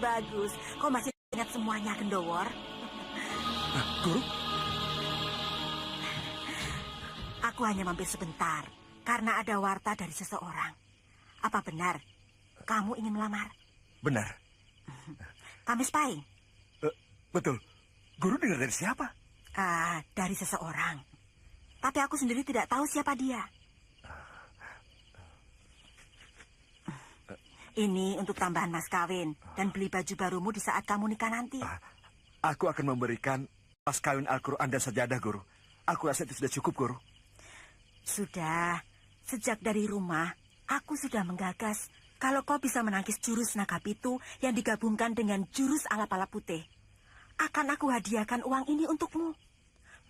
Bagus. Kau masih ingat semuanya, Gendowor? Guru? Aku hanya mampir sebentar, karena ada warta dari seseorang. Apa benar kamu ingin melamar? Benar. Kami spying? Betul. Guru dengar dari siapa? Dari seseorang. Tapi aku sendiri tidak tahu siapa dia. Ini untuk tambahan mas kawin dan beli baju barumu di saat kamu nikah nanti. Aku akan memberikan mas kawin Al-Quran dan sajadah, Guru. Aku rasa itu sudah cukup, Guru. Sudah. Sejak dari rumah, aku sudah menggagas kalau kau bisa menangkis jurus naga pitu yang digabungkan dengan jurus ala-pala putih. Akan aku hadiahkan uang ini untukmu.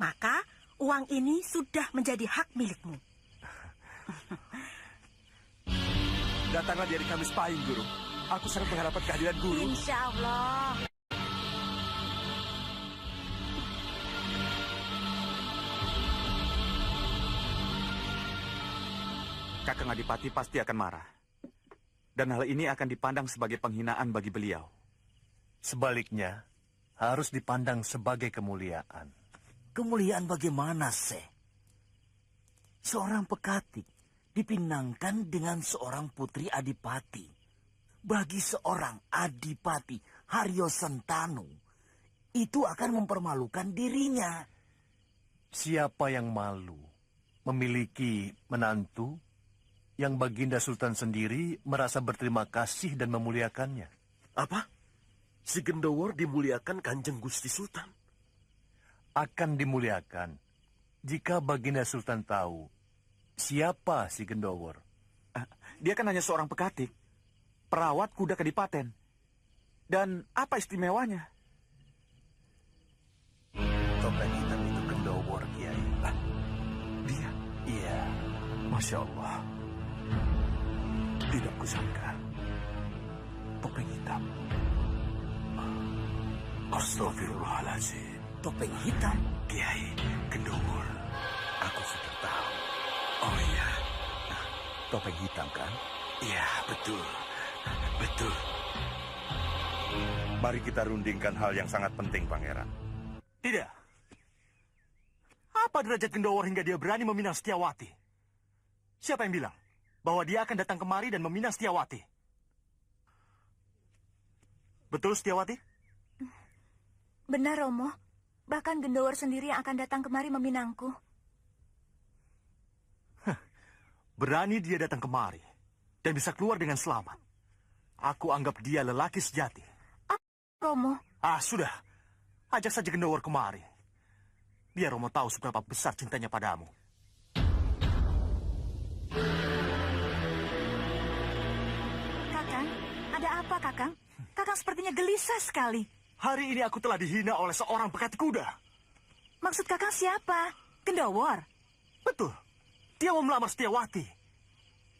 Maka, uang ini sudah menjadi hak milikmu. Datanglah dari kami spying, Guru. Aku sangat mengharapkan kehadiran Guru. Insya Allah. Kakang Adipati pasti akan marah. Dan hal ini akan dipandang sebagai penghinaan bagi beliau. Sebaliknya, harus dipandang sebagai kemuliaan. Kemuliaan bagaimana, Seh? Seorang pekatik dipinangkan dengan seorang putri adipati. Bagi seorang adipati Haryo Sentanu, itu akan mempermalukan dirinya. Siapa yang malu memiliki menantu yang Baginda Sultan sendiri merasa berterima kasih dan memuliakannya? Apa? Si Gendowor dimuliakan Kanjeng Gusti Sultan? Akan dimuliakan jika Baginda Sultan tahu siapa si Gendowor. Dia kan hanya seorang pekatik, perawat kuda kadipaten. Dan apa istimewanya? Topeng hitam itu Gendowor, Kiai. Dia? Iya. Masya Allah. Tidak kusangka. Topeng hitam. Astagfirullahaladzim. Topeng hitam? Kiai, Gendowor. Aku sudah tahu. Oh iya. Topeng hitam kan? Iya, betul. Betul. Mari kita rundingkan hal yang sangat penting, Pangeran. Tidak. Apa derajat Gendowor hingga dia berani meminang Setiawati? Siapa yang bilang bahwa dia akan datang kemari dan meminang Setiawati? Betul, Setiawati? Benar, Romo. Bahkan Gendowor sendiri yang akan datang kemari meminangku. Berani dia datang kemari dan bisa keluar dengan selamat. Aku anggap dia lelaki sejati. Romo, Sudah. Ajak saja Gendowor kemari. Biar Romo tahu seberapa besar cintanya padamu. Kakang, ada apa Kakang? Kakang sepertinya gelisah sekali. Hari ini aku telah dihina oleh seorang pekat kuda. Maksud Kakang siapa? Gendowor? Betul. Dia mau melamar Setiawati.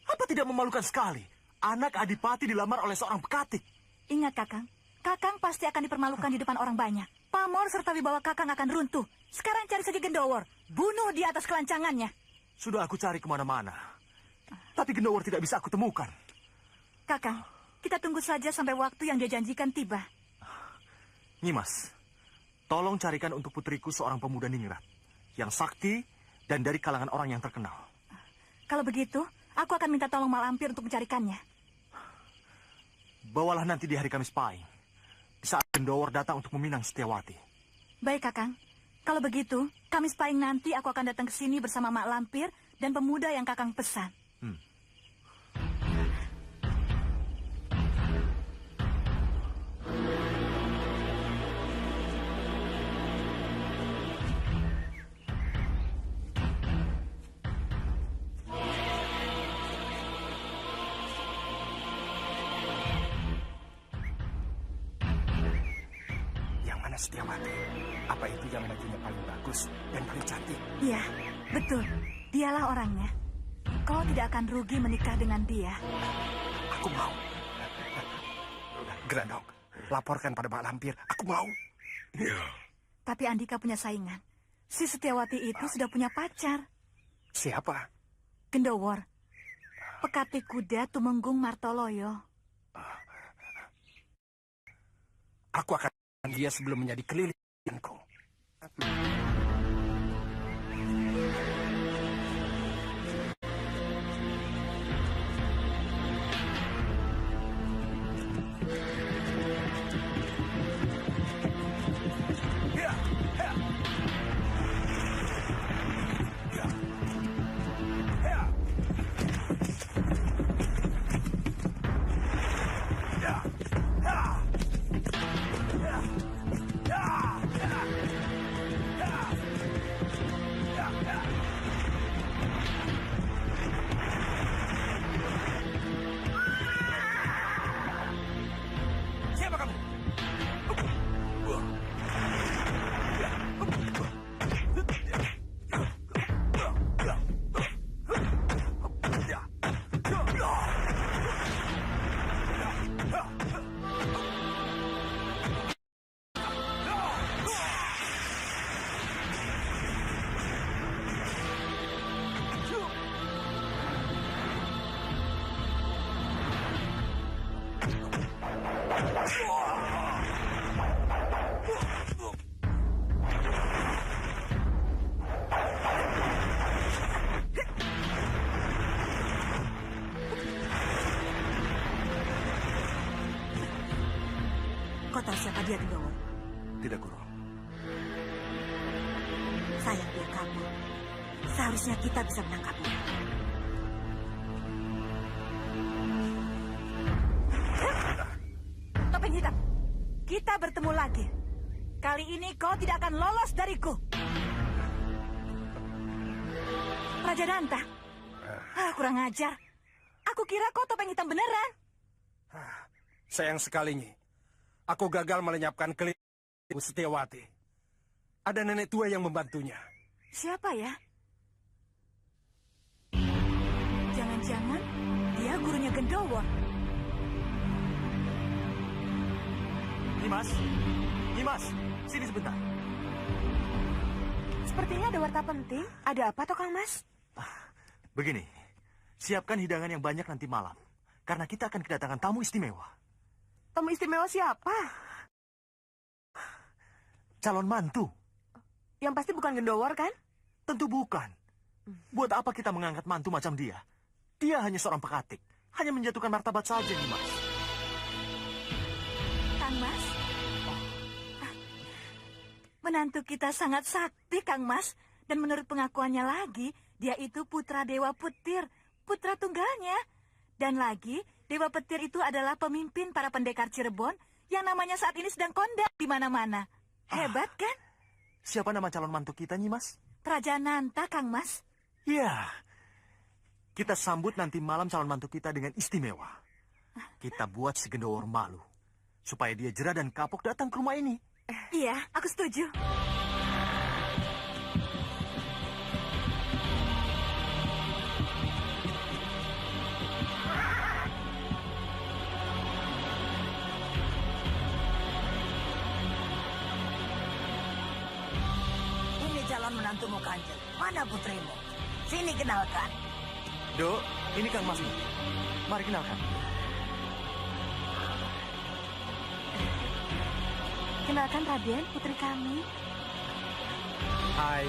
Apa tidak memalukan sekali? Anak Adipati dilamar oleh seorang pekatik. Ingat Kakang, Kakang pasti akan dipermalukan di depan orang banyak. Pamor serta wibawa Kakang akan runtuh. Sekarang cari saja Gendowor. Bunuh dia atas kelancangannya. Sudah aku cari kemana-mana. Tapi Gendowor tidak bisa aku temukan. Kakang, kita tunggu saja sampai waktu yang dia janjikan tiba. Nyimas, tolong carikan untuk putriku seorang pemuda ningrat. Yang sakti dan dari kalangan orang yang terkenal. Kalau begitu, aku akan minta tolong Malampir untuk mencarikannya. Bawalah nanti di hari Kamis Pahing. Di saat Gendowor datang untuk meminang Setiawati. Baik, Kakang. Kalau begitu, Kamis Pahing nanti aku akan datang ke sini bersama Mak Lampir dan pemuda yang Kakang pesan. Yang mana Setiawati? Apa itu yang bajunya paling bagus dan paling cantik? Iya, betul. Dialah orangnya. Kau tidak akan rugi menikah dengan dia. Aku mau. Grandong, laporkan pada Mak Lampir. Aku mau. Tapi Andika punya saingan. Si Setiawati itu sudah punya pacar. Siapa? Gendowor. Pekati kuda Tumenggung Martoloyo. Aku akan dia sebelum menjadi kelilingku. Siapa kamu? Kau tahu siapa dia, Gendowor? Tidak, Guru. Sayang dia kabur. Seharusnya kita bisa menangkapnya. Topeng hitam, kita bertemu lagi. Kali ini kau tidak akan lolos dariku. Raja Danta. Kurang ajar. Aku kira kau topeng hitam beneran. Sayang sekali, Nyi. Aku gagal melenyapkan kelilingku Setiawati. Ada nenek tua yang membantunya. Siapa ya? Jangan-jangan dia gurunya Gendowor. Nimas, Nimas, sini sebentar. Sepertinya ada warta penting. Ada apa toh, Kang Mas? Begini, siapkan hidangan yang banyak nanti malam. Karena kita akan kedatangan tamu istimewa. Tamu istimewa siapa? Calon mantu. Yang pasti bukan Gendowor, kan? Tentu bukan. Buat apa kita mengangkat mantu macam dia? Dia hanya seorang pekatik. Hanya menjatuhkan martabat saja, Nimas. Kang Mas? Menantu kita sangat sakti, Kang Mas. Dan menurut pengakuannya lagi, dia itu putra Dewa Putir. Putra tunggalnya. Dan lagi, Dewa Petir itu adalah pemimpin para pendekar Cirebon yang namanya saat ini sedang kondang di mana-mana. Hebat kan? Siapa nama calon mantu kita, Nyimas? Prajananta, Kang Mas. Ya, kita sambut nanti malam calon mantu kita dengan istimewa. Kita buat si Gendowor malu, supaya dia jera dan kapok datang ke rumah ini. Iya, aku setuju. Ini calon menantumu Kanjeng. Mana putrimu? Sini kenalkan. Dok, ini Kang Mas. Mari kenalkan. Kenalkan Raden, putri kami. Hai.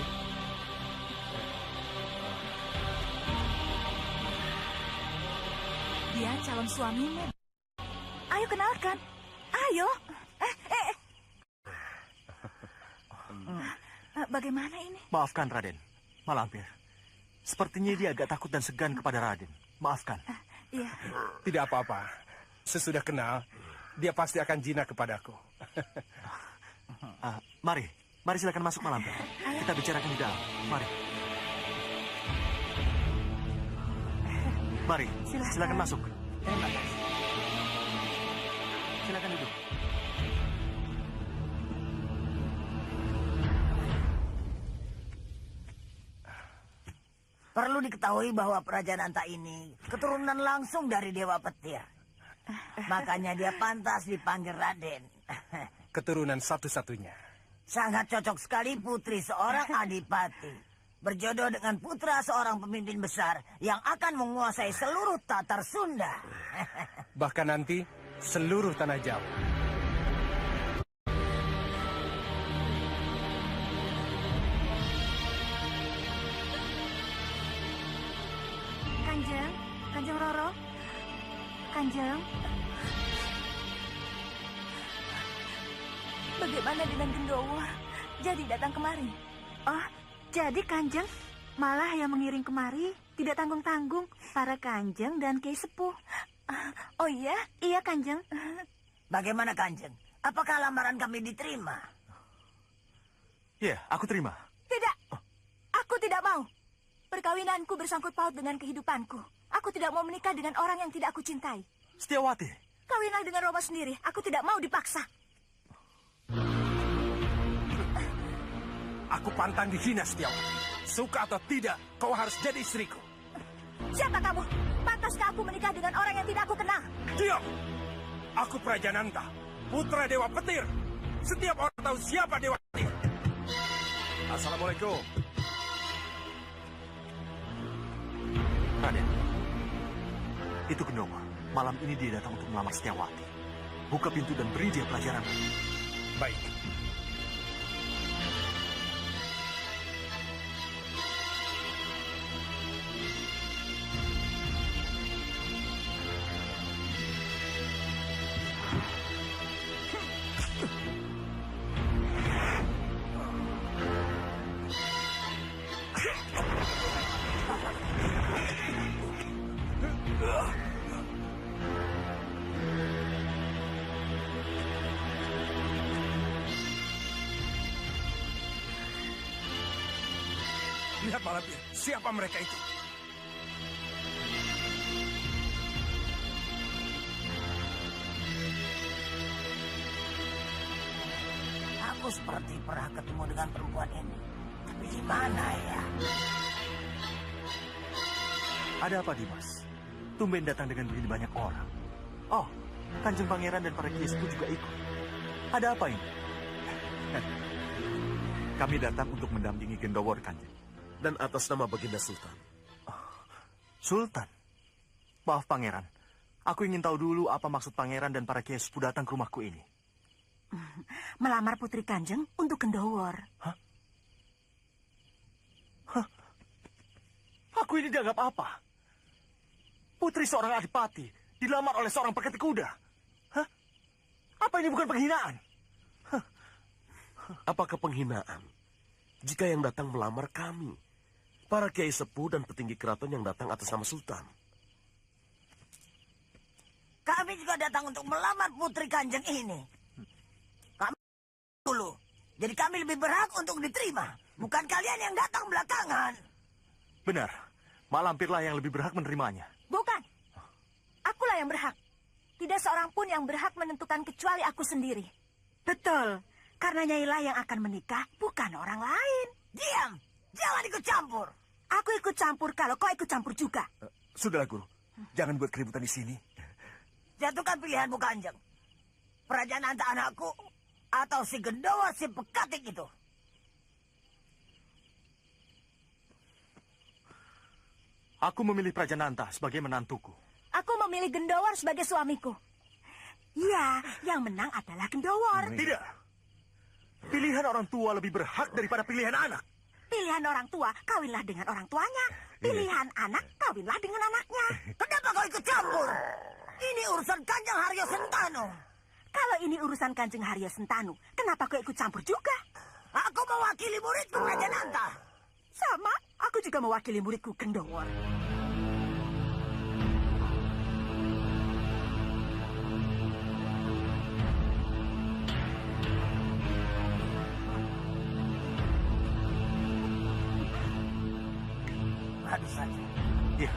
Dia calon suamimu. Ayo kenalkan. Ayo. Bagaimana ini? Maafkan Raden, Malampir. Sepertinya dia agak takut dan segan kepada Raden. Maafkan. Iya. Tidak apa-apa. Sesudah kenal, dia pasti akan jinak kepadaku. Mari silakan masuk Malampir. Kita bicarakan di dalam. Mari, silakan masuk. Terima kasih. Silakan duduk. Perlu diketahui bahwa Prajananta ini keturunan langsung dari Dewa Petir. Makanya dia pantas dipanggil Raden. Keturunan satu-satunya. Sangat cocok sekali putri seorang adipati. Berjodoh dengan putra seorang pemimpin besar yang akan menguasai seluruh Tatar Sunda. Bahkan nanti seluruh tanah Jawa. Kanjeng Roro. Kanjeng. Bagaimana dengan Gendowor? Jadi datang kemari. Oh, jadi Kanjeng malah yang mengiring kemari tidak tanggung-tanggung para Kanjeng dan Kiai Sepuh. Oh iya, iya Kanjeng. Bagaimana Kanjeng? Apakah lamaran kami diterima? Iya, aku terima. Tidak, aku tidak mau. Perkawinanku bersangkut paut dengan kehidupanku. Aku tidak mau menikah dengan orang yang tidak aku cintai. Setiawati. Kawinlah dengan Roma sendiri. Aku tidak mau dipaksa. Aku pantang dihina, Setiawati. Suka atau tidak, kau harus jadi istriku. Siapa kamu? Pantaskah aku menikah dengan orang yang tidak aku kenal? Diam! Aku Prajananta, putra Dewa Petir. Setiap orang tahu siapa Dewa Petir. Assalamualaikum. Raden, itu Gendowor. Malam ini dia datang untuk melamar Setiawati. Buka pintu dan beri dia pelajaran. Baik. Lihat Malampir, siapa mereka itu? Aku seperti pernah ketemu dengan perempuan ini. Tapi di mana ya? Ada apa, Dimas? Tumben datang dengan begini banyak orang. Oh, Kanjeng Pangeran dan para kiai sepuh juga ikut. Ada apa ini? Kami datang untuk mendampingi Gendowor, Kanjeng. Dan atas nama Baginda Sultan. Sultan? Maaf, Pangeran. Aku ingin tahu dulu apa maksud Pangeran dan para kiai sepuh datang ke rumahku ini. Melamar putri Kanjeng untuk Gendowor. Hah? Aku ini dianggap apa? Putri seorang adipati dilamar oleh seorang peketik kuda. Hah? Apa ini bukan penghinaan? Apakah penghinaan jika yang datang melamar kami? Para kiai sepuh dan petinggi keraton yang datang atas nama Sultan. Kami juga datang untuk melamar putri Kanjeng ini. Kami dulu. Jadi kami lebih berhak untuk diterima. Bukan kalian yang datang belakangan. Benar. Mak Lampirlah yang lebih berhak menerimanya. Bukan. Akulah yang berhak. Tidak seorang pun yang berhak menentukan kecuali aku sendiri. Betul. Karena Nyailah yang akan menikah, bukan orang lain. Diam. Jangan ikut campur. Aku ikut campur kalau kau ikut campur juga. Sudahlah, Guru. Jangan buat keributan di sini. Jatuhkan pilihanmu, Kanjeng. Prajananta anakku atau si Gendowor si Pekatik itu. Aku memilih Prajananta sebagai menantuku. Aku memilih Gendowor sebagai suamiku. Iya, yang menang adalah Gendowor. Tidak. Pilihan orang tua lebih berhak daripada pilihan anak. Pilihan orang tua, kawinlah dengan orang tuanya. Pilihan anak, kawinlah dengan anaknya. Kenapa kau ikut campur? Ini urusan Kanjeng Haryo Sentano. Kalau ini urusan Kanjeng Haryo Sentano, kenapa kau ikut campur juga? Aku mewakili muridku Prajananta. Sama, aku juga mewakili muridku Gendowor. Habis saja. Iya,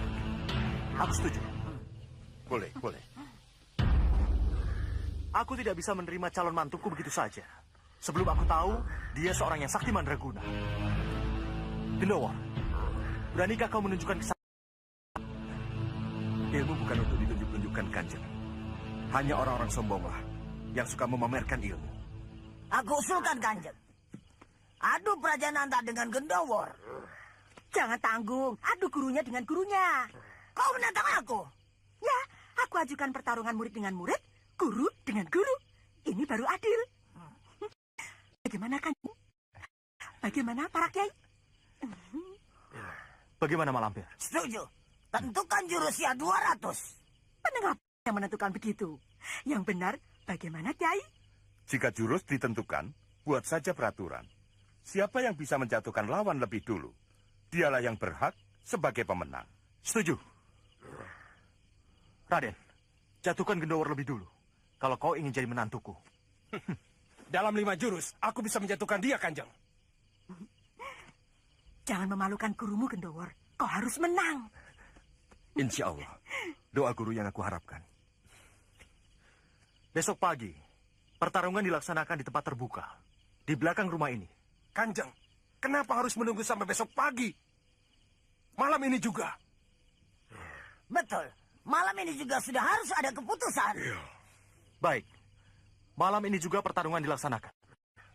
aku setuju. Boleh, boleh. Aku tidak bisa menerima calon mantuku begitu saja. Sebelum aku tahu, dia seorang yang sakti mandraguna. Gendowor, beranikah kau menunjukkan kesaktian? Ilmu bukan untuk ditunjuk-tunjukkan, Kanjeng. Hanya orang-orang sombonglah yang suka memamerkan ilmu. Aku usulkan, Kanjeng. Adu Prajananta dengan Gendowor. Jangan tanggung, adu gurunya dengan gurunya. Kau menantang aku? Ya, aku ajukan pertarungan murid dengan murid, guru dengan guru. Ini baru adil. Bagaimana, Kanjeng? Bagaimana, para kiai? Bagaimana, Mak Lampir? Setuju. Tentukan jurusnya 200. Pendengar yang menentukan begitu. Yang benar, bagaimana, Kiai? Jika jurus ditentukan, buat saja peraturan. Siapa yang bisa menjatuhkan lawan lebih dulu, dialah yang berhak sebagai pemenang. Setuju. Raden, jatuhkan Gendowor lebih dulu. Kalau kau ingin jadi menantuku. Dalam 5 jurus, aku bisa menjatuhkan dia, Kanjeng. Jangan memalukan gurumu, Gendowor. Kau harus menang. Insya Allah. Doa guru yang aku harapkan. Besok pagi, pertarungan dilaksanakan di tempat terbuka. Di belakang rumah ini. Kanjeng, kenapa harus menunggu sampai besok pagi? Malam ini juga. Betul. Malam ini juga sudah harus ada keputusan. Baik. Malam ini juga pertarungan dilaksanakan.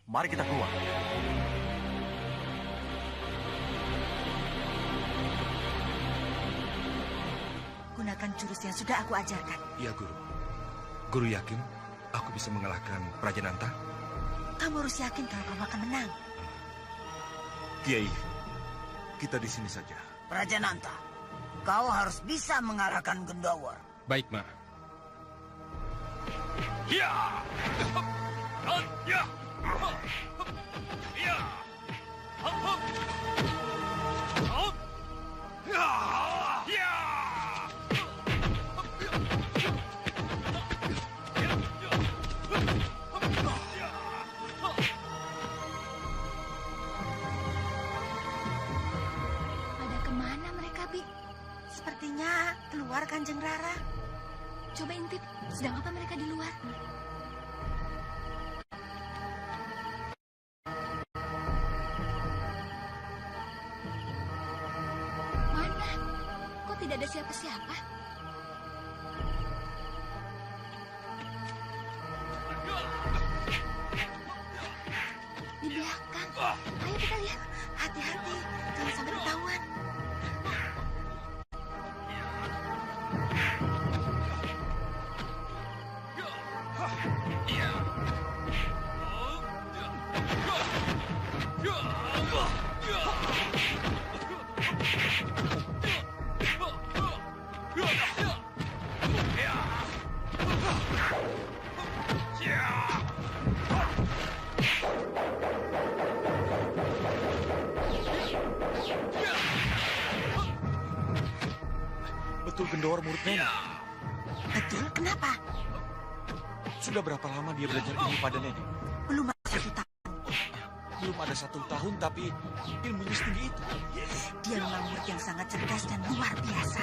Mari kita keluar. Gunakan jurus yang sudah aku ajarkan. Iya, Guru. Guru yakin aku bisa mengalahkan Prajananta? Kamu harus yakin kalau kamu akan menang. Kiai, kita di sini saja. Prajananta, kau harus bisa mengalahkan Gendowor. Baik, Ma. Ya! Ya! Ya! Ya! Pada kemana mereka, Bi? Sepertinya keluar, Kanjeng Rara. Coba intip, sedang apa mereka di luar? Mana? Kok tidak ada siapa-siapa? Di belakang. Ayo kita lihat. Hati-hati, jangan sampai ketahuan. Betul Gendowor murid nenek. Betul, kenapa? Sudah berapa lama dia belajar ilmu pada nenek? Belum ada 1 tahun. Belum ada 1 tahun, tapi ilmunya setinggi itu. Dia memang murid yang sangat cerdas dan luar biasa.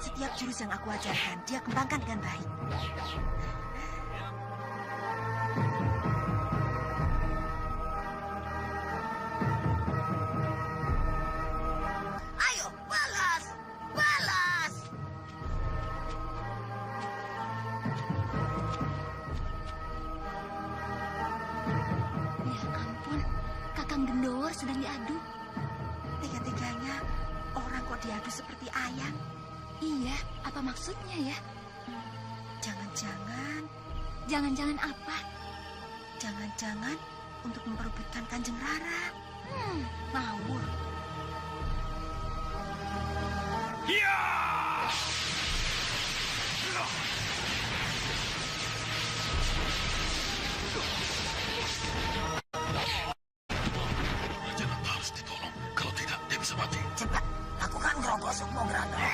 Setiap jurus yang aku ajarkan, dia kembangkan dengan baik. Ayo, balas! Balas! Ya ampun, Kakang Gendowor sedang diadu. Tiga-tiganya orang kok diadu seperti ayam. Iya, apa maksudnya ya? Jangan-jangan, Jangan-jangan apa? jangan-jangan untuk memperebutkan Kanjeng Rara. Ngawur. Raja harus ditolong. Kalau tidak, dia bisa mati. Cepat, lakukan Grogol Sukmo Grandong.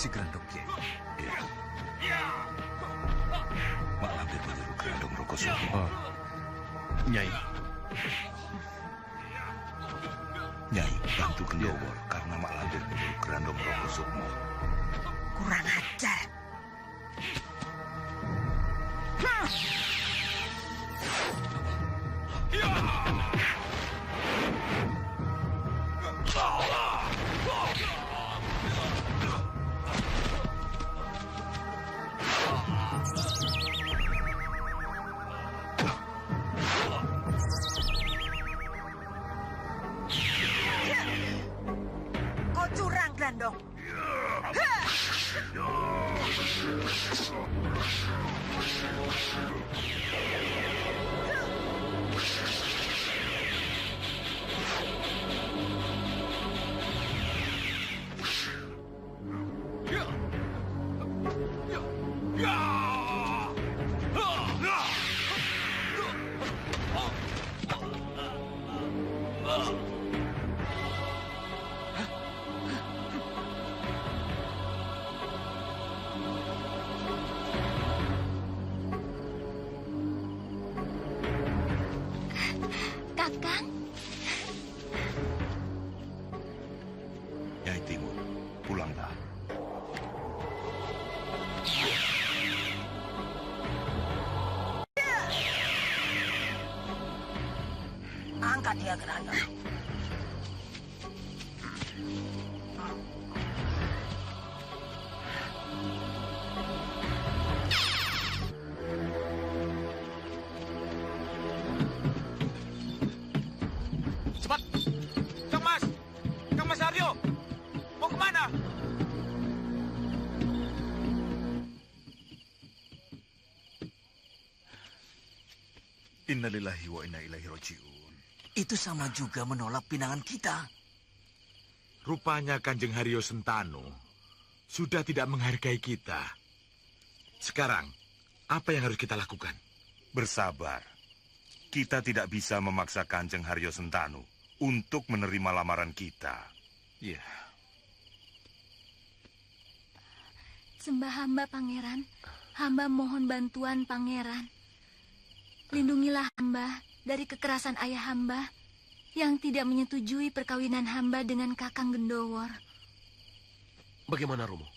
Si Grandong Kiai. Iya. Mak Lampir menyuruh Grandong Rokosukmo. Nyai. Nyai, bantu Gendowor karena Mak Lampir menyuruh Grandong Rokosukmo. Kurang ajar. Kau curang, Grandong. Kakang, Nyai Timur, pulanglah. Angkat dia, Grandong. Cepat! Kang Mas! Kang Mas Aryo! Mau kemana? Innalillahi wa inna ilaihi raji'un. Itu sama juga menolak pinangan kita. Rupanya Kanjeng Haryo Sentano sudah tidak menghargai kita. Sekarang, apa yang harus kita lakukan? Bersabar. Kita tidak bisa memaksa Kanjeng Haryo Sentano untuk menerima lamaran kita. Iya. sembah hamba Pangeran. Hamba mohon bantuan Pangeran. Lindungilah hamba dari kekerasan ayah hamba yang tidak menyetujui perkawinan hamba dengan Kakang Gendowor. Bagaimana, Romo?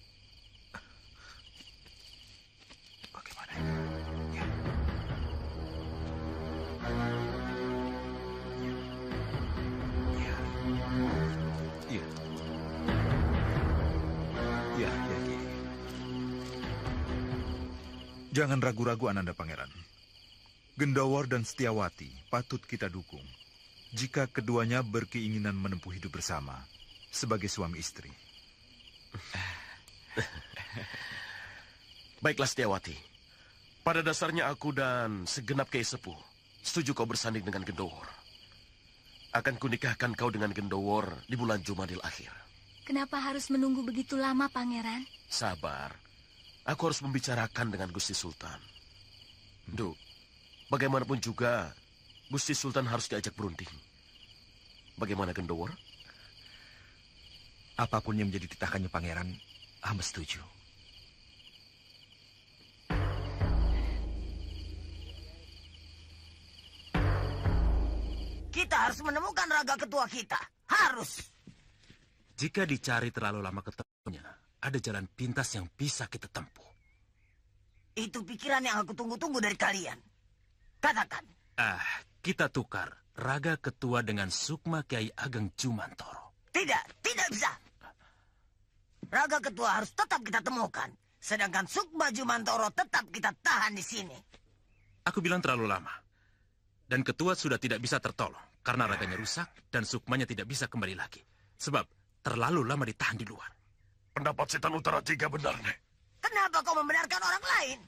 Bagaimana? Ya. Iya. Iya, iya, Ki. Jangan ragu-ragu, Ananda Pangeran. Gendawar dan Setiawati patut kita dukung jika keduanya berkeinginan menempuh hidup bersama sebagai suami istri. Baiklah Setiawati. Pada dasarnya aku dan segenap Kiai Sepuh setuju kau bersanding dengan Gendawar. Akan kunikahkan kau dengan Gendawar di bulan Jumadil akhir. Kenapa harus menunggu begitu lama, Pangeran? Sabar. Aku harus membicarakan dengan Gusti Sultan. Duh, bagaimanapun juga, Gusti Sultan harus diajak berunding. Bagaimana Gendawar? Apapun yang menjadi titahannya Pangeran, hamba setuju. Kita harus menemukan raga ketua kita. Harus. Jika dicari terlalu lama ketemunya, ada jalan pintas yang bisa kita tempuh. Itu pikiran yang aku tunggu-tunggu dari kalian. Katakan. Kita tukar raga ketua dengan Sukma Kiai Ageng Jumantoro. Tidak bisa. Raga ketua harus tetap kita temukan. Sedangkan Sukma Jumantoro tetap kita tahan di sini. Aku bilang terlalu lama. Dan ketua sudah tidak bisa tertolong. Karena raganya rusak dan Sukmanya tidak bisa kembali lagi. Sebab terlalu lama ditahan di luar. Pendapat Setan Utara 3 benar, Nek. Kenapa kau membenarkan orang lain?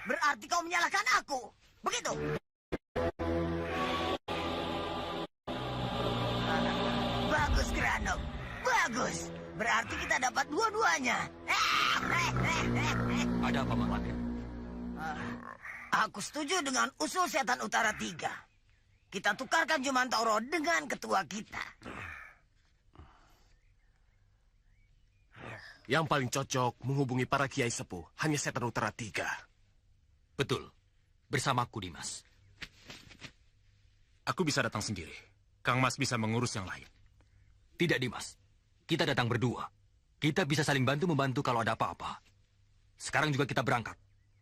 Berarti kau menyalahkan aku. Begitu? Bagus, Grandong. Bagus. Berarti kita dapat dua-duanya. Ada apa, Mang Lampir? Aku setuju dengan usul Setan Utara 3. Kita tukarkan Jumantoro dengan ketua kita. Yang paling cocok menghubungi para Kiai Sepuh hanya Setan Utara 3. Betul. Bersamaku, Dimas. Aku bisa datang sendiri. Kang Mas bisa mengurus yang lain. Tidak, Dimas. Kita datang berdua. Kita bisa saling bantu-membantu kalau ada apa-apa. Sekarang juga kita berangkat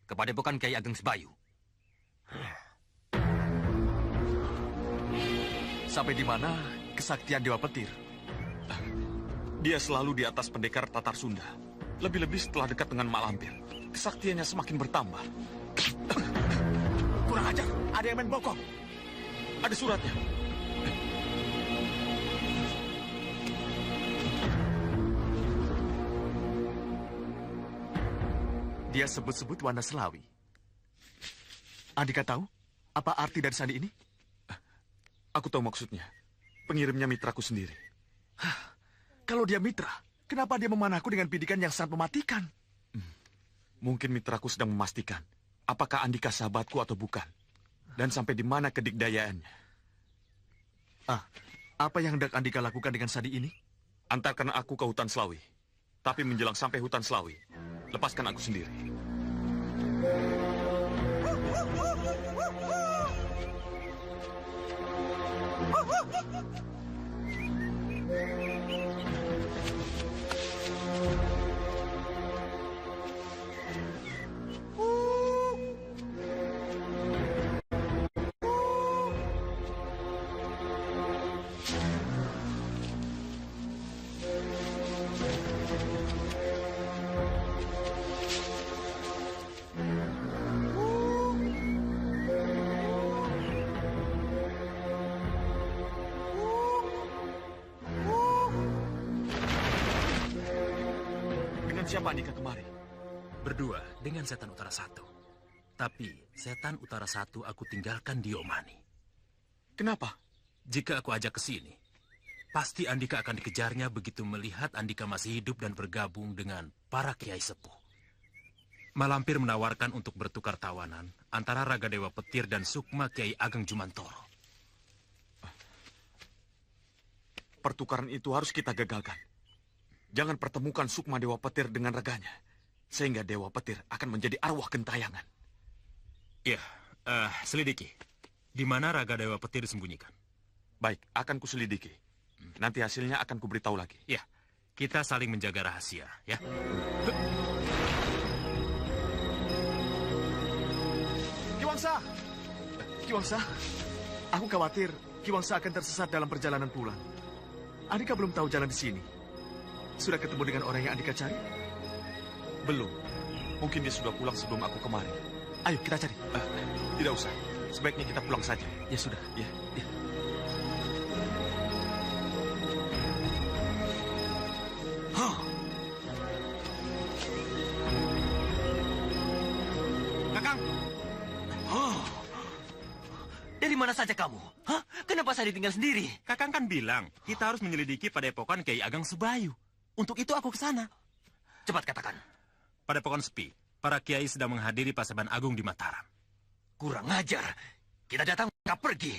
ke Padepokan Kiai Ageng Sebayu. Sampai di mana kesaktian Dewa Petir? Dia selalu di atas pendekar Tatar Sunda. Lebih-lebih setelah dekat dengan Mak Lampir. Kesaktiannya semakin bertambah. Kurang ajar, ada yang main bokong. Ada suratnya. Dia sebut-sebut Wanda Selawi. Andika tahu apa arti dari sandi ini? Aku tahu maksudnya. Pengirimnya mitraku sendiri. Kalau dia mitra, kenapa dia memanahku dengan bidikan yang sangat mematikan? Mungkin mitraku sedang memastikan apakah Andika sahabatku atau bukan. Dan sampai di mana kedikdayaannya. Apa yang hendak Andika lakukan dengan sandi ini? Antarkan aku ke hutan Selawi. Tapi menjelang sampai hutan Selawi, lepaskan aku sendiri. Siapa Andika kemari? Berdua dengan Setan Utara 1. Tapi Setan Utara 1 aku tinggalkan di Omani. Kenapa? Jika aku ajak ke sini, pasti Andika akan dikejarnya begitu melihat Andika masih hidup dan bergabung dengan para Kiai Sepuh. Malampir menawarkan untuk bertukar tawanan antara Raga Dewa Petir dan Sukma Kiai Ageng Jumantoro. Pertukaran itu harus kita gagalkan. Jangan pertemukan Sukma Dewa Petir dengan raganya. Sehingga Dewa Petir akan menjadi arwah gentayangan. Ya, selidiki. Di mana Raga Dewa Petir disembunyikan? Baik, akan kuselidiki. Nanti hasilnya akan kuberitahu lagi. Ya, kita saling menjaga rahasia, ya. Ki Wangsa, aku khawatir Ki Wangsa akan tersesat dalam perjalanan pulang. Andika belum tahu jalan di sini. Sudah ketemu dengan orang yang Andika cari? Belum. Mungkin dia sudah pulang sebelum aku kemari. Ayo kita cari. Tidak usah. Sebaiknya kita pulang saja. Ya sudah. Ya. Kakang. Dari mana saja kamu? Hah? Kenapa saya ditinggal sendiri? Kakang kan bilang, kita harus menyelidiki Padepokan Kiai Ageng Sebayu. Untuk itu aku ke sana. Cepat katakan. Padepokan sepi. Para kiai sedang menghadiri Paseban Agung di Mataram. Kurang ajar. Kita datang, mereka pergi.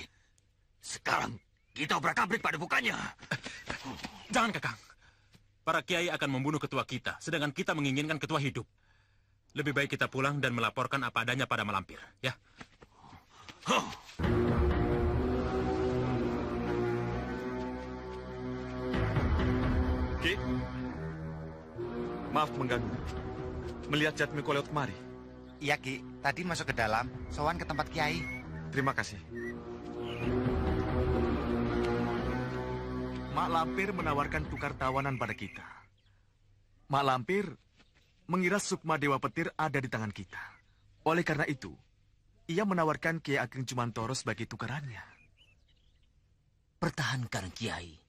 Sekarang kita obrak-abrik padepokannya. Jangan, Kakang. Para kiai akan membunuh ketua kita, sedangkan kita menginginkan ketua hidup. Lebih baik kita pulang dan melaporkan apa adanya pada Malampir, ya. Ki, maaf mengganggu. Melihat Jatmiko lewat kemari. Iya, Ki. Tadi masuk ke dalam, sowan ke tempat Kiai. Terima kasih. Mak Lampir menawarkan tukar tawanan pada kita. Mak Lampir mengira Sukma Dewa Petir ada di tangan kita. Oleh karena itu, ia menawarkan Kiai Ageng Cumantoro sebagai tukarannya. Pertahankan, Kiai.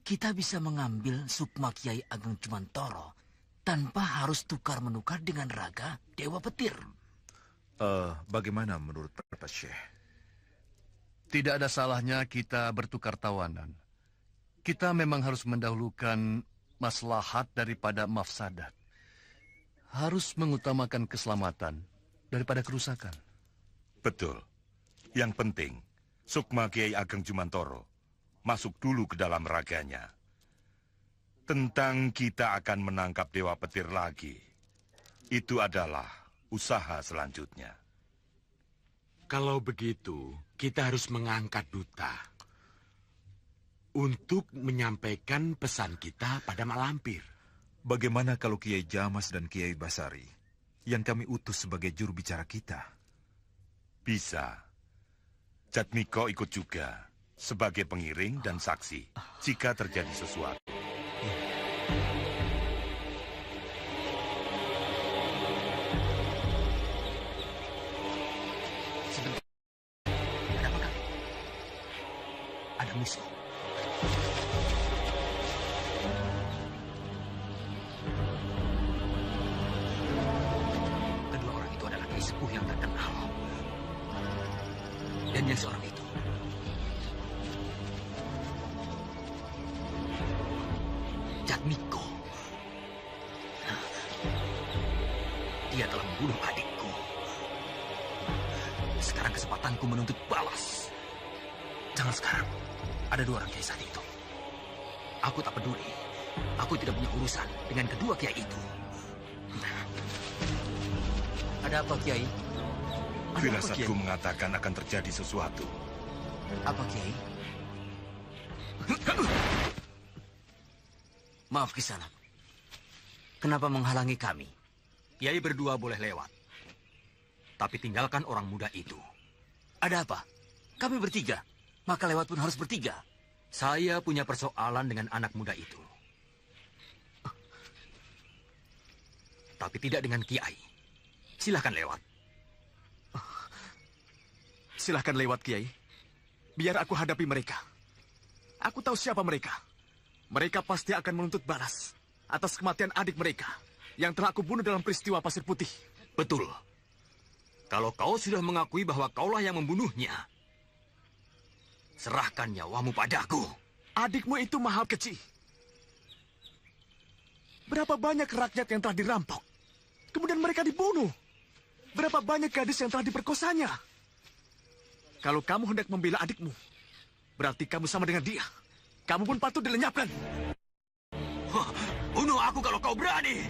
Kita bisa mengambil Sukma Kiai Ageng Cumantoro tanpa harus tukar-menukar dengan raga Dewa Petir. Bagaimana menurut pendapat Syekh? Tidak ada salahnya kita bertukar tawanan. Kita memang harus mendahulukan maslahat daripada mafsadat. Harus mengutamakan keselamatan daripada kerusakan. Betul. Yang penting, Sukma Kiai Ageng Cumantoro masuk dulu ke dalam raganya. Tentang kita akan menangkap Dewa Petir lagi, itu adalah usaha selanjutnya. Kalau begitu, kita harus mengangkat duta untuk menyampaikan pesan kita pada Malampir. Bagaimana kalau Kiai Jamas dan Kiai Basari yang kami utus sebagai juru bicara kita? Bisa. Jatmiko ikut juga sebagai pengiring dan saksi jika terjadi sesuatu. Ada apa, Kang? Ada musuh. Kedua orang itu adalah kiai sepuh yang terkenal. Dan yang seorang itu Jatmiko. Dia telah membunuh adikku. Sekarang kesempatanku menuntut balas. Jangan sekarang. Ada dua orang kiai saat itu. Aku tak peduli. Aku tidak punya urusan dengan kedua kiai itu. Ada apa, Kiai? Firasatku mengatakan akan terjadi sesuatu. Apa, Kiai? Maaf, Kisanak. Kenapa menghalangi kami? Kiai berdua boleh lewat. Tapi tinggalkan orang muda itu. Ada apa? Kami bertiga. Maka lewat pun harus bertiga. Saya punya persoalan dengan anak muda itu. Tapi tidak dengan Kiai. Silahkan lewat. Silahkan lewat, Kiai. Biar aku hadapi mereka. Aku tahu siapa mereka. Mereka pasti akan menuntut balas atas kematian adik mereka yang telah aku bunuh dalam peristiwa Pasir Putih. Betul. Kalau kau sudah mengakui bahwa kaulah yang membunuhnya, serahkan nyawamu padaku. Adikmu itu mahal kecil. Berapa banyak rakyat yang telah dirampok, kemudian mereka dibunuh. Berapa banyak gadis yang telah diperkosanya. Kalau kamu hendak membela adikmu, berarti kamu sama dengan dia. Kamu pun patut dilenyapkan. Bunuh aku kalau kau berani.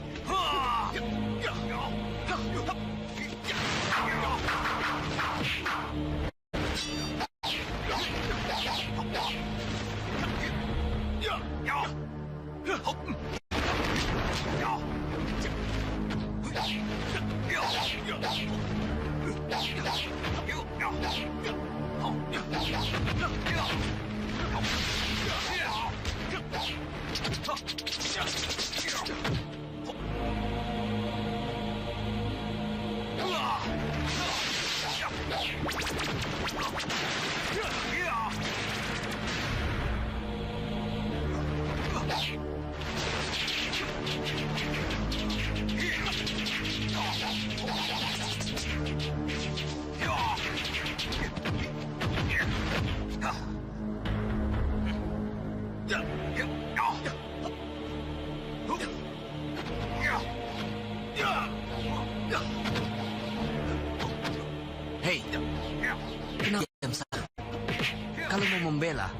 membela,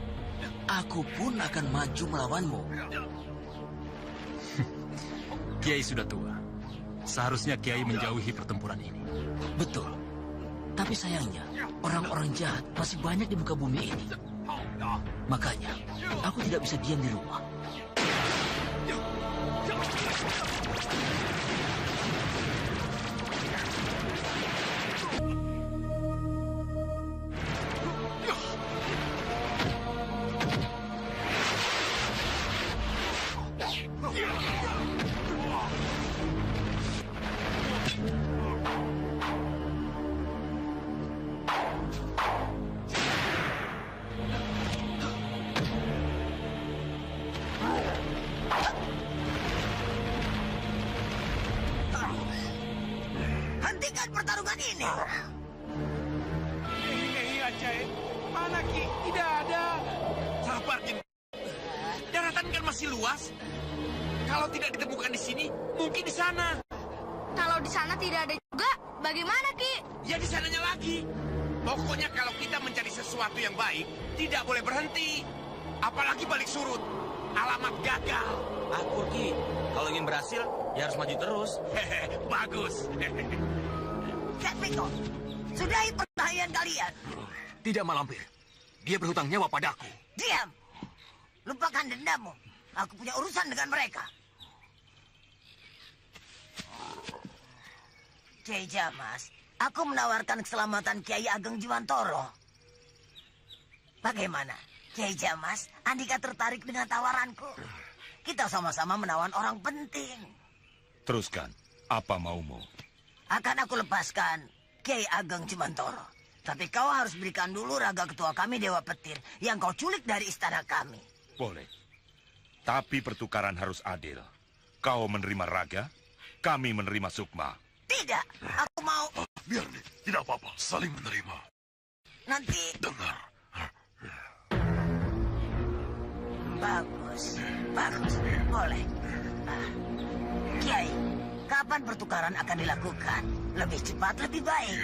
aku pun akan maju melawanmu. Kiai sudah tua. Seharusnya Kiai menjauhi pertempuran ini. Betul. Tapi sayangnya, orang-orang jahat masih banyak di muka bumi ini. Makanya, aku tidak bisa diam di rumah. Hentikan pertarungan ini. Ajaib. Mana Ki? Tidak ada. Sabar, Jin. Daratan kan masih luas. Kalau tidak ditemukan di sini, mungkin di sana. Kalau di sana tidak ada juga, bagaimana Ki? Ya di sananya lagi. Pokoknya kalau kita mencari sesuatu yang baik, tidak boleh berhenti. Apalagi balik surut. Alamat gagal. Ki, kalau ingin berhasil, ya harus maju terus. Bagus. Sepiko, sudahi perkelahian kalian. Tidak, Malampir. Dia berhutang nyawa padaku. Diam. Lupakan dendammu. Aku punya urusan dengan mereka. Kiai Jamas, aku menawarkan keselamatan Kiai Ageng Juwantoro. Bagaimana? Kiai Jamas, Andika tertarik dengan tawaranku. Kita sama-sama menawan orang penting. Teruskan, apa maumu? Akan aku lepaskan Kiai Ageng Juwantoro. Tapi kau harus berikan dulu raga ketua kami Dewa Petir yang kau culik dari istana kami. Boleh. Tapi pertukaran harus adil. Kau menerima raga, kami menerima sukma. Tidak, aku mau... Biar nih, tidak apa-apa. Saling menerima. Nanti... Dengar. Bagus, bagus. Boleh. Kiai, kapan pertukaran akan dilakukan? Lebih cepat, lebih baik.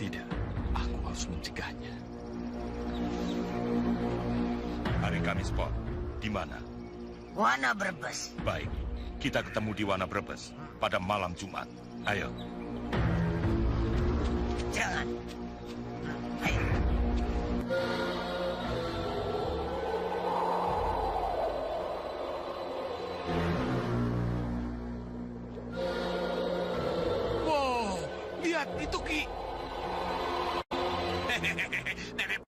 Tidak, aku harus mencegahnya. Hari Kamis Pon, di mana? Wana Brebes. Baik, kita ketemu di Wana Brebes pada malam Jumat. Ayo. Jangan. Ayo. Wow, lihat itu Ki. Nenek.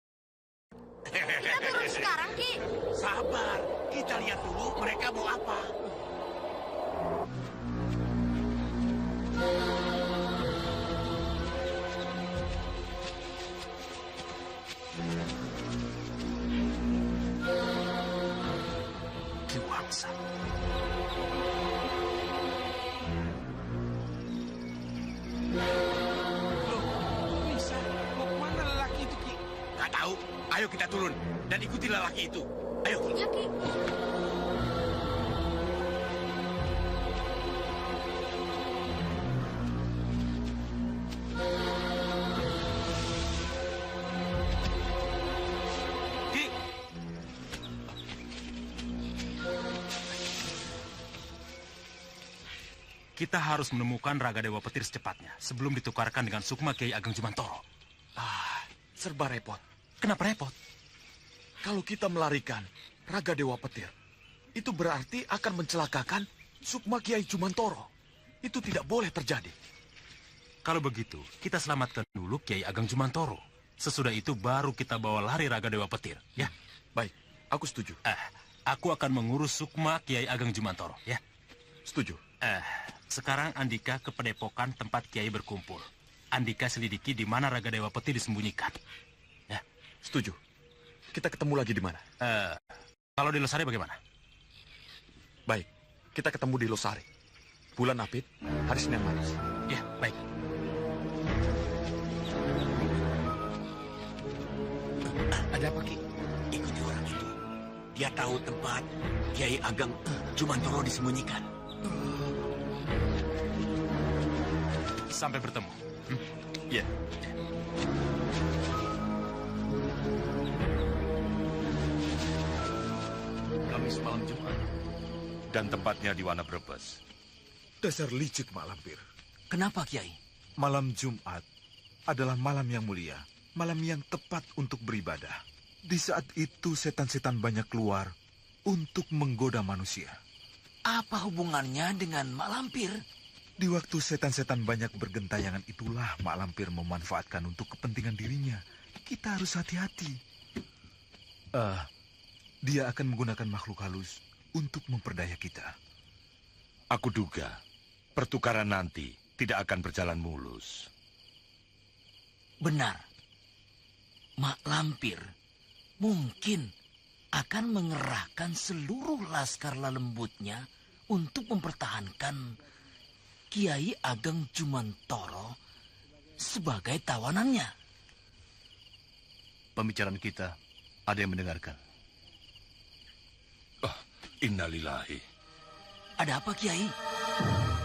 Kita turun sekarang, Ki. Sabar, kita lihat dulu mereka mau apa. Ki Wangsa. Bisa, mau kemana lelaki itu Ki? Gak tahu, ayo kita turun dan ikuti lelaki itu. Ayo Ki. Ya, Ki. Ki. Kita harus menemukan Raga Dewa Petir secepatnya sebelum ditukarkan dengan sukma Kiai Ageng Juwantoro. Serba repot. Kenapa repot? Kalau kita melarikan Raga Dewa Petir, itu berarti akan mencelakakan sukma Kiai Juwantoro. Itu tidak boleh terjadi. Kalau begitu, kita selamatkan dulu Kiai Ageng Juwantoro. Sesudah itu baru kita bawa lari Raga Dewa Petir, ya? Baik, aku setuju. Aku akan mengurus sukma Kiai Ageng Juwantoro, ya? Setuju. Sekarang Andika ke padepokan tempat Kiai berkumpul. Andika selidiki di mana Raga Dewa Petir disembunyikan. Ya, setuju. Kita ketemu lagi di mana? Kalau di Losari bagaimana? Baik, kita ketemu di Losari. Bulan Apit, hari Senin Manis. Ya, baik. Ada apa, Ki? Ikuti orang itu. Dia tahu tempat Kiai Ageng Juwantoro disembunyikan. Sampai bertemu. Iya. Kamis malam Jumat. Dan tempatnya di Wana Brebes. Dasar licik Mak Lampir. Kenapa, Kiai? Malam Jumat adalah malam yang mulia, malam yang tepat untuk beribadah. Di saat itu setan-setan banyak keluar untuk menggoda manusia. Apa hubungannya dengan Mak Lampir? Di waktu setan-setan banyak bergentayangan itulah Mak Lampir memanfaatkan untuk kepentingan dirinya. Kita harus hati-hati. Dia akan menggunakan makhluk halus untuk memperdaya kita. Aku duga pertukaran nanti tidak akan berjalan mulus. Benar. Mak Lampir mungkin akan mengerahkan seluruh laskar lembutnya untuk mempertahankan Kiai Ageng Jumantoro sebagai tawanannya. Pembicaraan kita ada yang mendengarkan. Innalillahi. Ada apa, Kiai?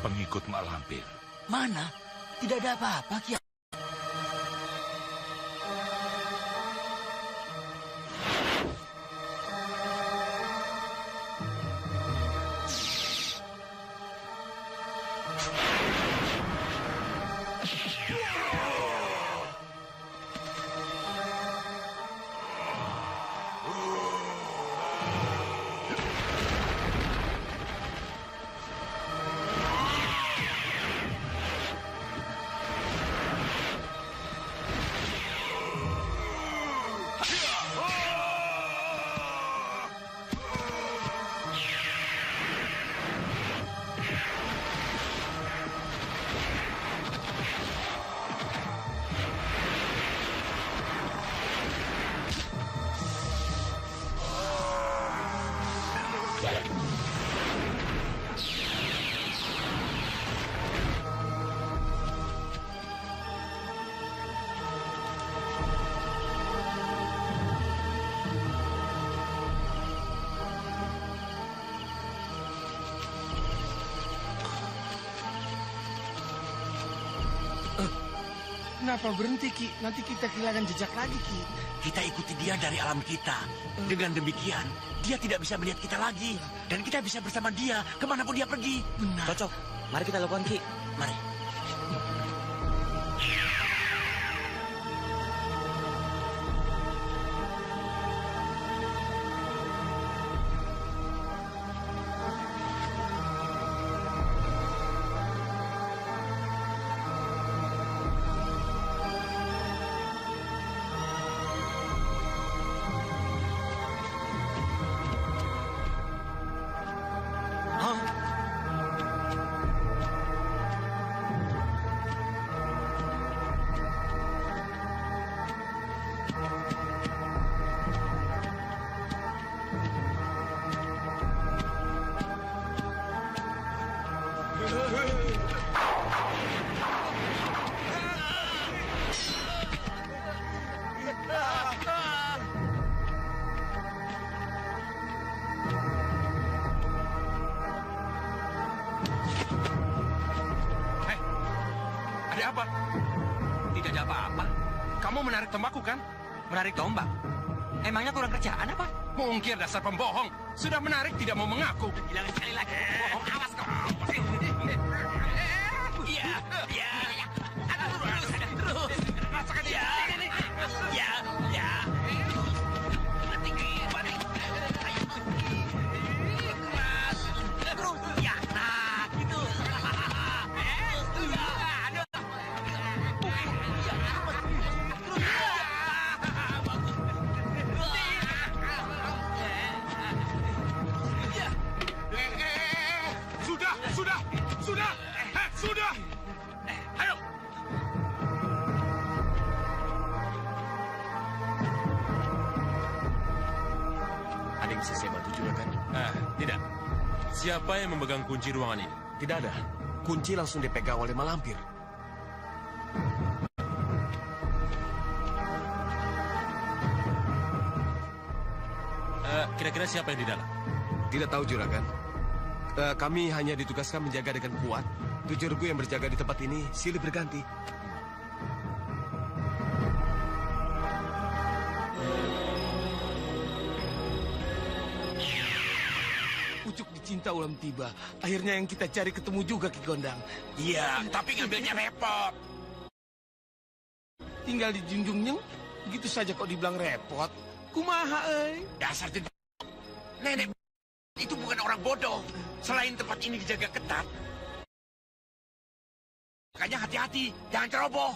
Pengikut Mak Lampir. Mana? Tidak ada apa-apa, Kiai. Kenapa berhenti, Ki? Nanti kita kehilangan jejak lagi, Ki. Kita ikuti dia dari alam kita. Dengan demikian, dia tidak bisa melihat kita lagi. Dan kita bisa bersama dia kemanapun dia pergi. Benar. Cocok. Mari kita lakukan, Ki. Mari. Ada apa? Tidak ada apa-apa. Kamu menarik tombakku kan? Menarik tombak? Emangnya kurang kerjaan apa? Mungkin dasar pembohong. Sudah menarik tidak mau mengaku. Bilang sekali lagi. Bohong, awas kau. Iya, iya. Terus. Rasakan ya. Ya, ya. Terus. Ya, nah gitu. Sudah! Ayo! Ada yang bisa saya bantu juga kan? Tidak. Siapa yang memegang kunci ruangan ini? Tidak ada. Kunci langsung dipegang oleh Malampir. Kira-kira siapa yang di dalam? Tidak tahu, Juragan. Kami hanya ditugaskan menjaga dengan kuat. 7 regu yang berjaga di tempat ini silih berganti. pucuk dicinta ulam tiba. Akhirnya yang kita cari ketemu juga, Ki Gondang. Iya, tapi ngambilnya repot. Tinggal dijunjung nyeng, begitu saja kok dibilang repot. Kumaha, Dasar jendela. Nenek itu bukan orang bodoh. Selain tempat ini dijaga ketat, makanya hati-hati, jangan ceroboh.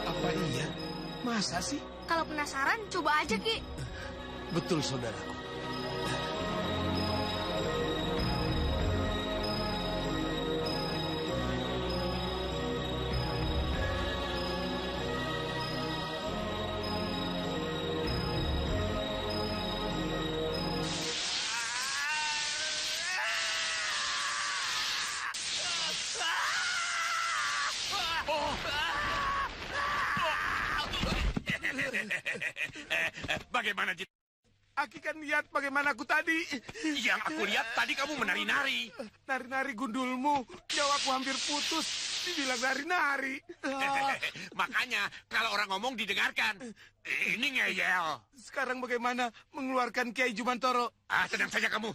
Apa iya? Masa sih? Kalau penasaran, coba aja, Ki. Betul, saudaraku. Bagaimana, Jin? Aki kan lihat bagaimana aku tadi. Yang aku lihat tadi kamu menari-nari. Nari-nari gundulmu. Nyawaku hampir putus. Dibilang nari-nari. Makanya kalau orang ngomong didengarkan. Ini ngeyel. Sekarang bagaimana mengeluarkan Kiai Jumantoro? Tenang saja kamu.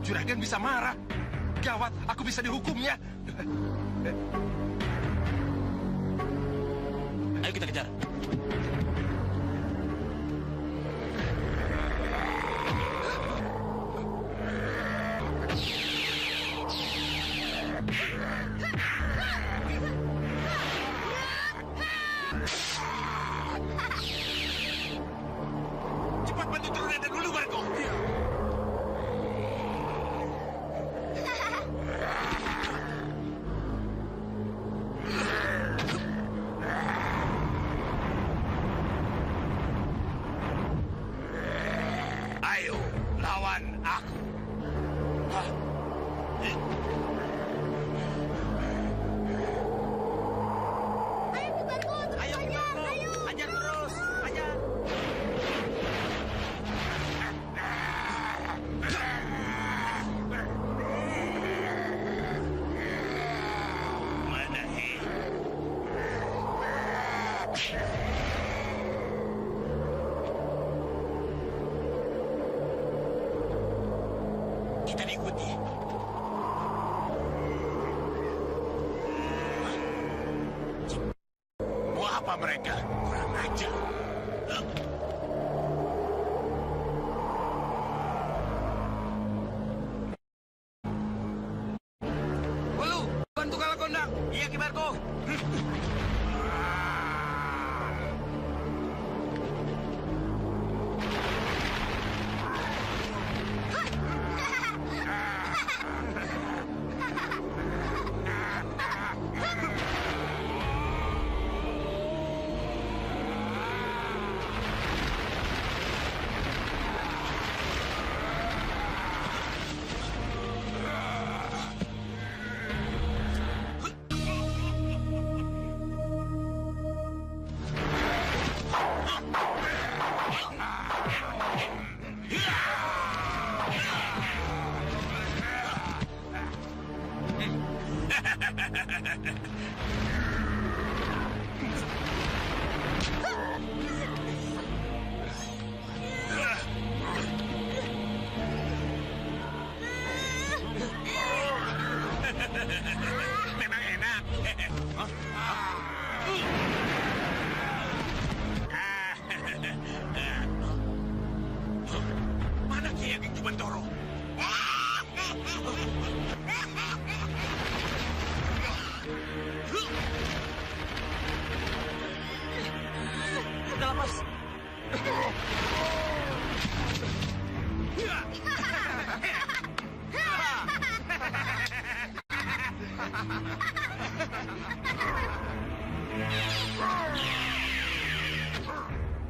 Juragan bisa marah. Gawat, aku bisa dihukumnya. Ayo kita kejar. Cepat bantu turunnya dulu, Barko. Ayo, lawan aku. Ajar terus, ajar. Mana kita diikuti. Mau apa mereka? Kurang ajar. Walu, bantu kalah kondang. Iya, Ki Barko.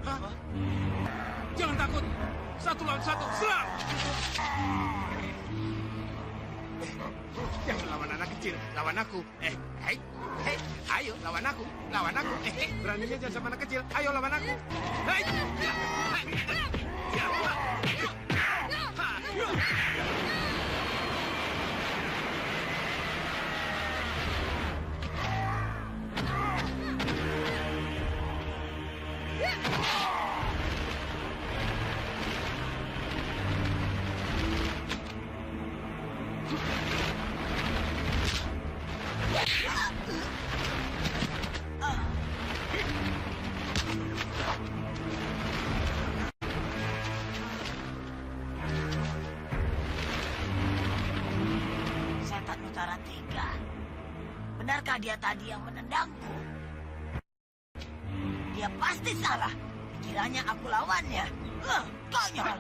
Hah? Jangan takut. 1 lawan 1, serang! Jangan lawan anak kecil, lawan aku. Hei, ayo lawan aku. Beraninya jangan sama anak kecil, ayo lawan aku. Hei, Setan Utara 3. Benarkah dia tadi yang menendangku? Dia pasti salah. Kiranya aku lawannya. Konyol.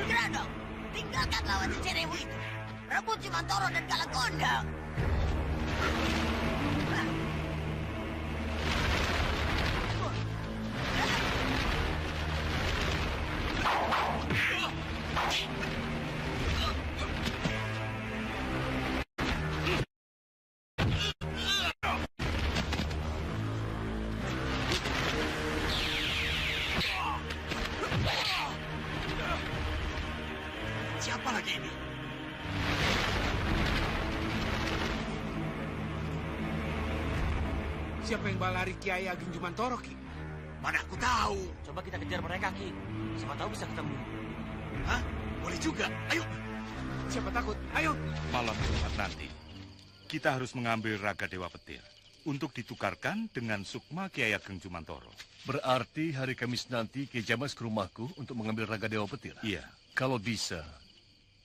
Grandong, tinggalkan lawan si cerewu itu. Rebut Cimantoro dan Kalakondang. Siapa lagi ini? siapa yang balari Kiai Ageng Jumantoro, Ki? Mana aku tahu. Coba kita kejar mereka, Ki. Siapa tahu bisa ketemu. Hah? Boleh juga. Ayo. Siapa takut? Ayo. Malam Jumat nanti, kita harus mengambil raga Dewa Petir untuk ditukarkan dengan sukma Kiai Ageng Jumantoro. Berarti hari Kamis nanti Ki Jamas ke rumahku untuk mengambil raga Dewa Petir? Iya. Kalau bisa,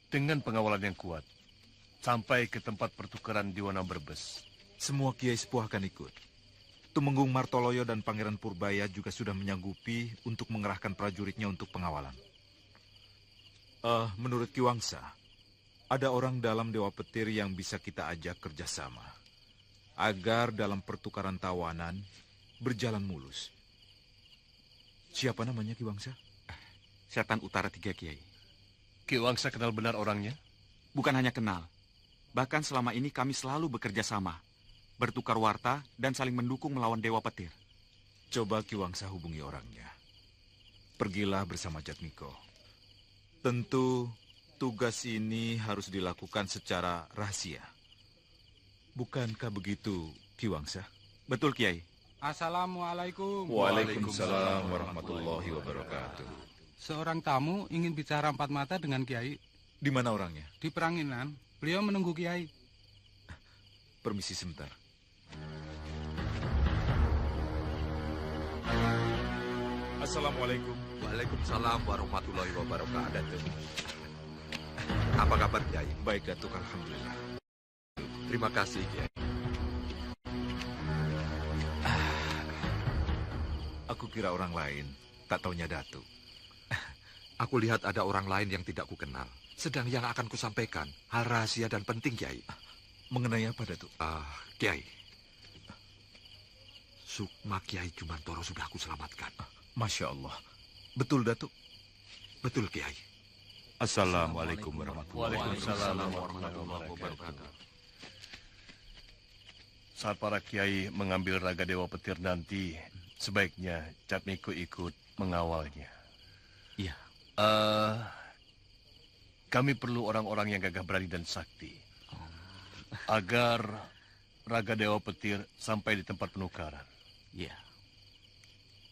dengan pengawalan yang kuat, sampai ke tempat pertukaran di Wana Brebes. Semua kiai sepuh akan ikut. Tumenggung Martoloyo dan Pangeran Purbaya juga sudah menyanggupi untuk mengerahkan prajuritnya untuk pengawalan. Menurut Ki Wangsa, ada orang dalam Dewa Petir yang bisa kita ajak kerjasama, agar dalam pertukaran tawanan berjalan mulus. Siapa namanya, Ki Wangsa? Setan Utara 3, Kiai. Ki Wangsa kenal benar orangnya? Bukan hanya kenal, bahkan selama ini kami selalu bekerja sama, bertukar warta dan saling mendukung melawan Dewa Petir. Coba Ki Wangsa hubungi orangnya. Pergilah bersama Jatmiko. Tentu tugas ini harus dilakukan secara rahasia. Bukankah begitu, Ki Wangsa? Betul, Kiai. Assalamualaikum. Waalaikumsalam warahmatullahi wabarakatuh. Seorang tamu ingin bicara empat mata dengan Kiai. Di mana orangnya? Di Peranginan. Beliau menunggu Kiai. Permisi sebentar. Assalamualaikum. Waalaikumsalam warahmatullahi wabarakatuh. Apa kabar, Kiai? Baik, Datuk. Alhamdulillah. Terima kasih, Kiai. Aku kira orang lain, tak taunya Datuk. Aku lihat ada orang lain yang tidak kukenal. Sedang yang akan kusampaikan, hal rahasia dan penting, Kiai. Mengenai apa, Datuk? Kiai. Sukma Kiai Jumantoro sudah aku selamatkan. Masya Allah. Betul, Datuk? Betul, Kiai. Assalamualaikum warahmatullahi wabarakatuh. Saat para kiai mengambil raga Dewa Petir nanti, sebaiknya Jatmiko ikut mengawalnya. Iya. Kami perlu orang-orang yang gagah berani dan sakti. Agar raga Dewa Petir sampai di tempat penukaran. Iya.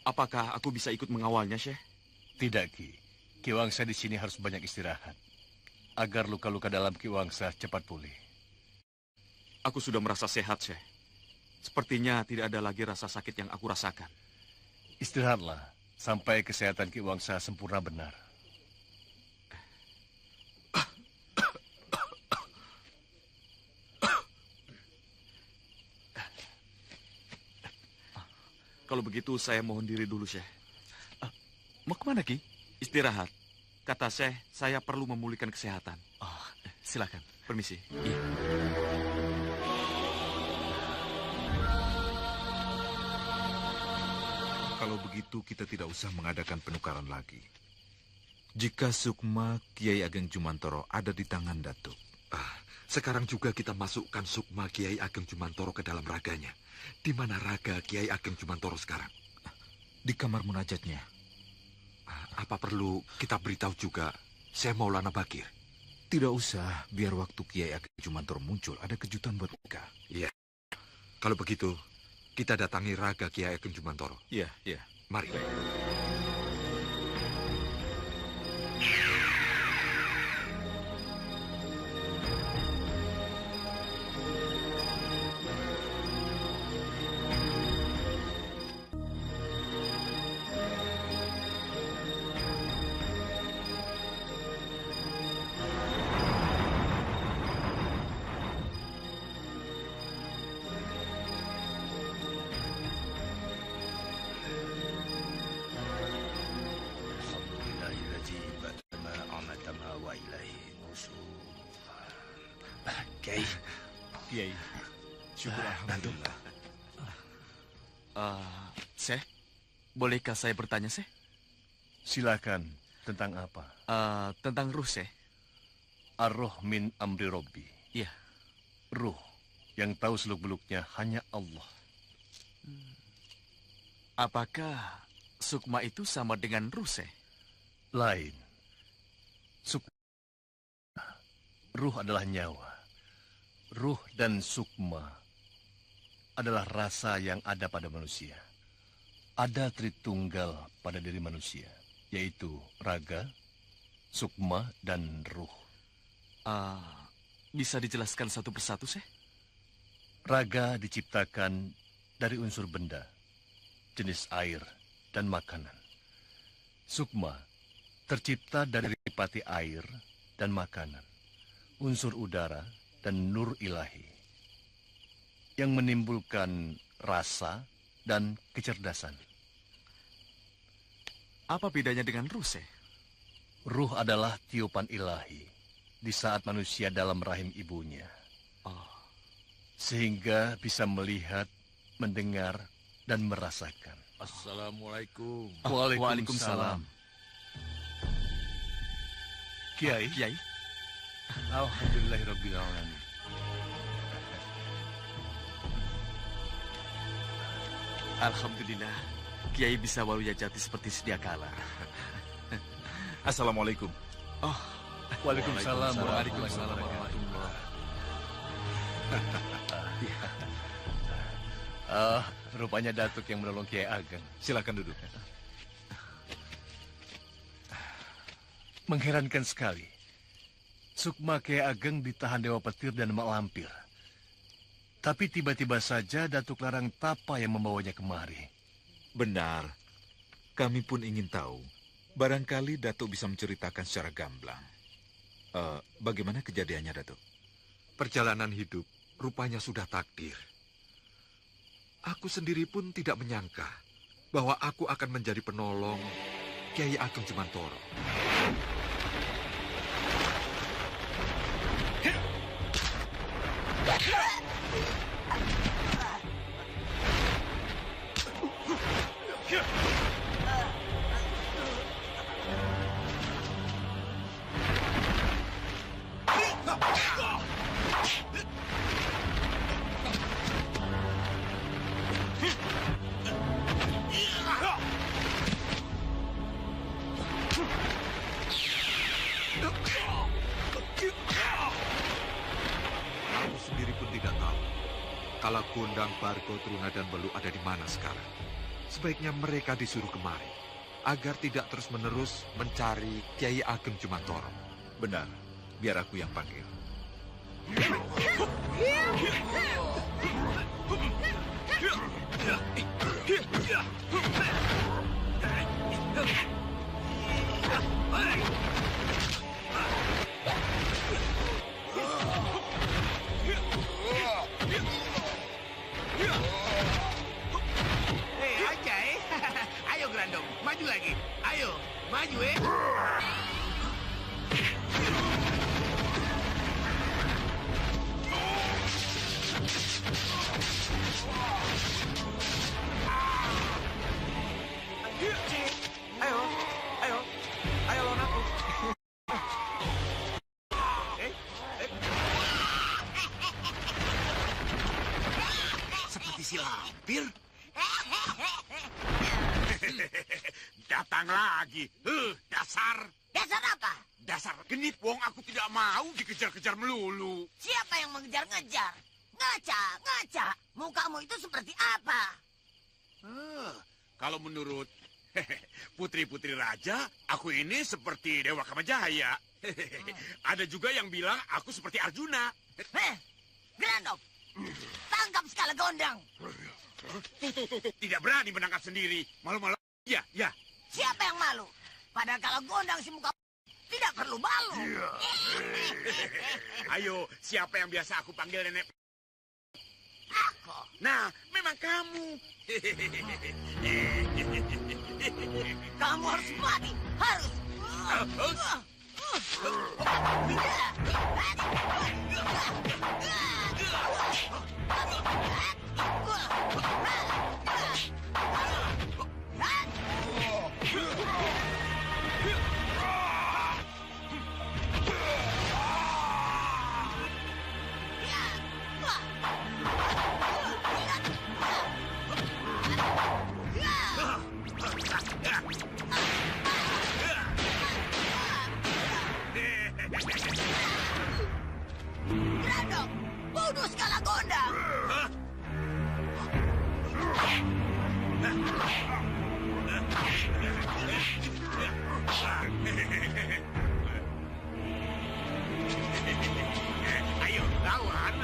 Apakah aku bisa ikut mengawalnya, Syekh? Tidak, Ki. Ki Wangsa di sini harus banyak istirahat. Agar luka-luka dalam Ki Wangsa cepat pulih. Aku sudah merasa sehat, Syekh. Sepertinya tidak ada lagi rasa sakit yang aku rasakan. Istirahatlah sampai kesehatan Ki Wangsa sempurna benar. Kalau begitu saya mohon diri dulu, Syekh. Mau kemana, Ki? Istirahat. Kata Syekh, saya perlu memulihkan kesehatan. Oh, silakan. Permisi. Iya. Kalau begitu kita tidak usah mengadakan penukaran lagi. Jika Sukma Kiai Ageng Jumantoro ada di tangan Datuk. Sekarang juga kita masukkan Sukma Kiai Ageng Jumantoro ke dalam raganya. Di mana raga Kiai Ageng Jumantoro sekarang? Di kamar munajatnya. Apa perlu kita beritahu juga Syekh Maulana Bakir? Tidak usah, biar waktu Kiai Ageng Jumantoro muncul ada kejutan buat mereka. Iya. Kalau begitu, kita datangi raga Kiai Ageng Jumantoro. Iya, iya. Mari. Kiai. Kiai. Syukur alhamdulillah. Syekh, bolehkah saya bertanya, Syekh? Silakan. Tentang apa? Tentang ruh, Syekh. Ar-ruh min amri Robbi. Iya. Ruh yang tahu seluk-beluknya hanya Allah. Apakah Sukma itu sama dengan ruh, Syekh? Lain. Ruh adalah nyawa. Ruh dan sukma adalah rasa yang ada pada manusia. Ada Tritunggal pada diri manusia, yaitu raga, sukma, dan ruh. Bisa dijelaskan satu persatu, Syekh? Raga diciptakan dari unsur benda, jenis air, dan makanan. Sukma tercipta dari ripati air dan makanan, unsur udara, dan nur ilahi yang menimbulkan rasa dan kecerdasan. Apa bedanya dengan ruh, Syekh? Ruh adalah tiupan ilahi di saat manusia dalam rahim ibunya. Sehingga bisa melihat, mendengar, dan merasakan. Assalamualaikum. Waalaikumsalam. Kiai. Kiai. Alhamdulillahirrabbilalamin. Alhamdulillah, Kiai bisa waluya jati seperti sedia kala. Assalamualaikum. Waalaikumsalam. Waalaikumsalam warahmatullahi Rupanya Datuk yang menolong Kiai Ageng. Silakan duduk. Mengherankan sekali. Sukma Kiai Ageng ditahan Dewa Petir dan Mak Lampir. Tapi tiba-tiba saja Datuk Larang Tapa yang membawanya kemari. Benar. Kami pun ingin tahu. Barangkali Datuk bisa menceritakan secara gamblang. Bagaimana kejadiannya, Datuk? Perjalanan hidup rupanya sudah takdir. Aku sendiri pun tidak menyangka bahwa aku akan menjadi penolong Kiai Ageng Jumantoro. Aku sendiri pun tidak tahu kalau Gondang, Bargo, Truna, dan Belu ada di mana sekarang. Sebaiknya mereka disuruh kemari agar tidak terus-menerus mencari Kiai Ageng Jumantoro. Benar, biar aku yang panggil. Hei, lagi. Ayo, maju ya. Ayo lawan aku. Seperti si lampir. Datang lagi. Dasar. Dasar apa? Dasar genit, wong aku tidak mau dikejar-kejar melulu. Siapa yang mengejar-ngejar? Ngaca. Mukamu itu seperti apa? Kalau menurut putri-putri raja, aku ini seperti Dewa Kamajaya. Ada juga yang bilang aku seperti Arjuna. Grandop, tangkap Skala Gondang. Tidak berani menangkap sendiri. Malu-malu. Ya. Siapa yang malu? Padahal kalau Gondang si muka tidak perlu malu. Ayo, siapa yang biasa aku panggil nenek? Aku. Nah, memang kamu. Kamu harus mati. Harus. Grandop, bunuh Skala Gondang. Ayo, lawan.